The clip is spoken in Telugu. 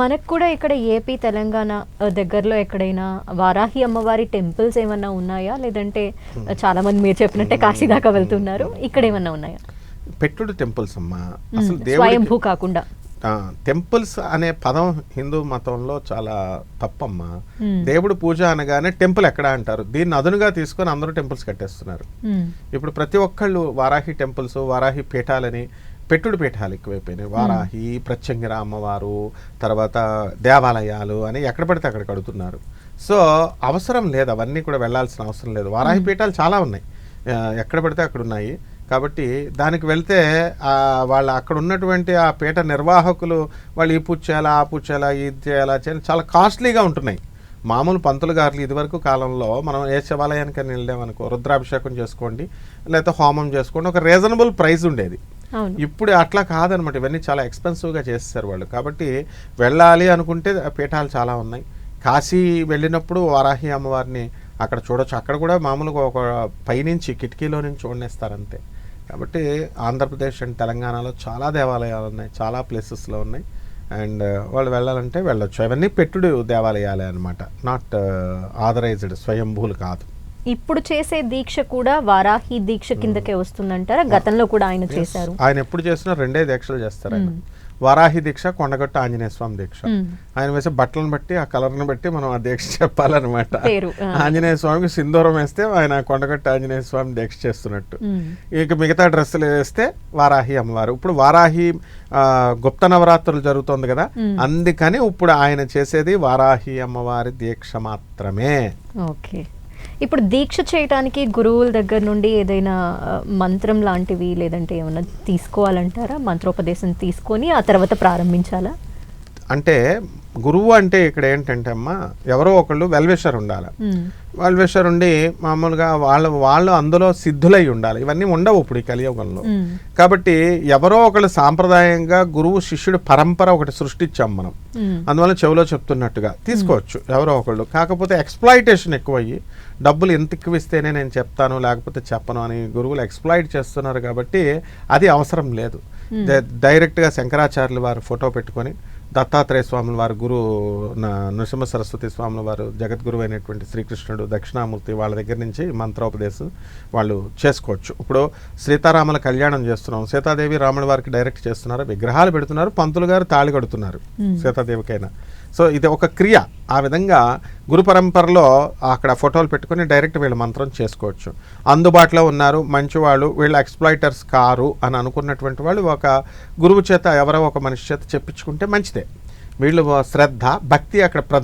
మనకు కూడా ఇక్కడ ఏపీ, తెలంగాణ దగ్గరలో ఎక్కడైనా వారాహి అమ్మవారి టెంపుల్స్ ఏమన్నా ఉన్నాయా? లేదంటే చాలా మంది మీరు చెప్పినట్టే కాశీ దాకా వెళ్తున్నారు, ఇక్కడ ఏమన్నా ఉన్నాయా? పెట్టుడు టెంపుల్స్ అమ్మా. అసలు స్వయంభూ కాకుండా టెంపుల్స్ అనే పదం హిందూ మతంలో చాలా తప్పమ్మా. దేవుడు పూజ అనగానే టెంపుల్ ఎక్కడ అంటారు, దీన్ని అదునుగా తీసుకొని అందరూ టెంపుల్స్ కట్టేస్తున్నారు. ఇప్పుడు ప్రతి ఒక్కళ్ళు వారాహి టెంపుల్స్, వారాహి పీఠాలని, పెట్టుడు పీఠాలు ఎక్కువైపోయినాయి. వారాహి, ప్రత్యంగిర అమ్మవారు, తర్వాత దేవాలయాలు అని ఎక్కడ పడితే అక్కడ కడుతున్నారు. సో అవసరం లేదు, అవన్నీ కూడా వెళ్ళాల్సిన అవసరం లేదు. వారాహి పీఠాలు చాలా ఉన్నాయి, ఎక్కడ పడితే అక్కడ ఉన్నాయి. కాబట్టి దానికి వెళ్తే వాళ్ళ అక్కడ ఉన్నటువంటి ఆ పీఠ నిర్వాహకులు వాళ్ళు ఈ పూజ చేయాలా, ఆ పూజ చేయాలా, ఇది చేయాలా చాలా కాస్ట్లీగా ఉంటున్నాయి. మామూలు పంతులు గారులు ఇదివరకు కాలంలో మనం ఏ శివాలయానికి వెళ్ళామనుకో, రుద్రాభిషేకం చేసుకోండి లేకపోతే హోమం చేసుకోండి, ఒక రీజనబుల్ ప్రైస్ ఉండేది. ఇప్పుడు అట్లా కాదనమాట, ఇవన్నీ చాలా ఎక్స్పెన్సివ్గా చేస్తారు వాళ్ళు. కాబట్టి వెళ్ళాలి అనుకుంటే పీఠాలు చాలా ఉన్నాయి. కాశీ వెళ్ళినప్పుడు వారాహి అమ్మవారిని అక్కడ చూడొచ్చు. అక్కడ కూడా మామూలుగా ఒక పైనుంచి కిటికీలో నుంచి చూడనేస్తారంతే. కాబట్టి ఆంధ్రప్రదేశ్ అండ్ తెలంగాణలో చాలా దేవాలయాలు ఉన్నాయి, చాలా ప్లేసెస్లో ఉన్నాయి. అండ్ వాళ్ళు వెళ్ళాలంటే వెళ్ళొచ్చు. అవన్నీ పెట్టుడు దేవాలయాలే అనమాట, నాట్ ఆథరైజ్డ్, స్వయంభూలు కాదు. ఇప్పుడు చేసే దీక్ష కూడా వారాహి దీక్ష కిందకే వస్తుందంటారా? గతంలో కూడా ఆయన చేశారు. ఆయన ఎప్పుడు చేసినా 2 దీక్షలు చేస్తారు ఆయన. వారాహి దీక్ష, కొండగట్టు ఆంజనేయ స్వామి దీక్ష. ఆయన వేసే బట్టలను బట్టి, ఆ కలర్ని బట్టి మనం ఆ దీక్ష చెప్పాలన్నమాట. ఆంజనేయ స్వామికి సింధూరం వేస్తే ఆయన కొండగట్టు ఆంజనేయ స్వామి దీక్ష చేస్తున్నట్టు. ఇక మిగతా డ్రెస్సులు వేస్తే వారాహి అమ్మవారు. ఇప్పుడు వారాహి గుప్త నవరాత్రులు జరుగుతుంది కదా, అందుకని ఇప్పుడు ఆయన చేసేది వారాహి అమ్మవారి దీక్ష మాత్రమే. ఓకే. ఇప్పుడు దీక్ష చేయడానికి గురువుల దగ్గర నుండి ఏదైనా మంత్రం లాంటివి లేదంటే ఏమైనా తీసుకోవాలంటారా? మంత్రోపదేశం తీసుకొని ఆ తర్వాత ప్రారంభించాలా? అంటే గురువు అంటే ఇక్కడ ఏంటంటే అమ్మా, ఎవరో ఒకళ్ళు వెల్విషర్ ఉండాలి. వెల్విషర్ ఉండి మామూలుగా వాళ్ళు అందులో సిద్ధులై ఉండాలి. ఇవన్నీ ఉండవు ఇప్పుడు ఈ కలియుగంలో. కాబట్టి ఎవరో ఒకళ్ళు సాంప్రదాయంగా గురువు శిష్యుడు పరంపర ఒకటి సృష్టించాం మనం. అందువల్ల చెవిలో చెప్తున్నట్టుగా తీసుకోవచ్చు ఎవరో ఒకళ్ళు. కాకపోతే ఎక్స్ప్లాయిటేషన్ ఎక్కువయ్యి, డబ్బులు ఎంత ఎక్కువ ఇస్తేనే నేను చెప్తాను లేకపోతే చెప్పను అని గురువులు ఎక్స్ప్లాయిట్ చేస్తున్నారు. కాబట్టి అది అవసరం లేదు. డైరెక్ట్గా శంకరాచార్యులు వారు ఫోటో పెట్టుకొని, దత్తాత్రేయ స్వాముల వారు, గురు నృసింహ సరస్వతి స్వాముల వారు, జగద్గురు అయినటువంటి శ్రీకృష్ణుడు, దక్షిణామూర్తి, వాళ్ళ దగ్గర నుంచి మంత్రోపదేశం వాళ్ళు చేసుకోవచ్చు. ఇప్పుడు సీతారాముల కళ్యాణం చేస్తున్నాం, సీతాదేవి రాముల వారికి డైరెక్ట్ చేస్తున్నారు, విగ్రహాలు పెడుతున్నారు, పంతులు గారు తాళి కడుతున్నారు సీతాదేవికైనా. సో ఇది ఒక క్రియ. ఆ విధంగా గురు పరంపరలో అక్కడ ఫోటోలు పెట్టుకుని డైరెక్ట్ వీళ్ళు మంత్రం చేసుకోవచ్చు. అందుబాటులో ఉన్నారు మంచివాళ్ళు, వీళ్ళు ఎక్స్ప్లాయిటర్స్ కారు అని అనుకున్నటువంటి వాళ్ళు ఒక గురువు చేత, ఎవరో ఒక మనిషి చేత చెప్పించుకుంటే మంచిదే. వీళ్ళు శ్రద్ధ, భక్తి అక్కడ ప్రధాన.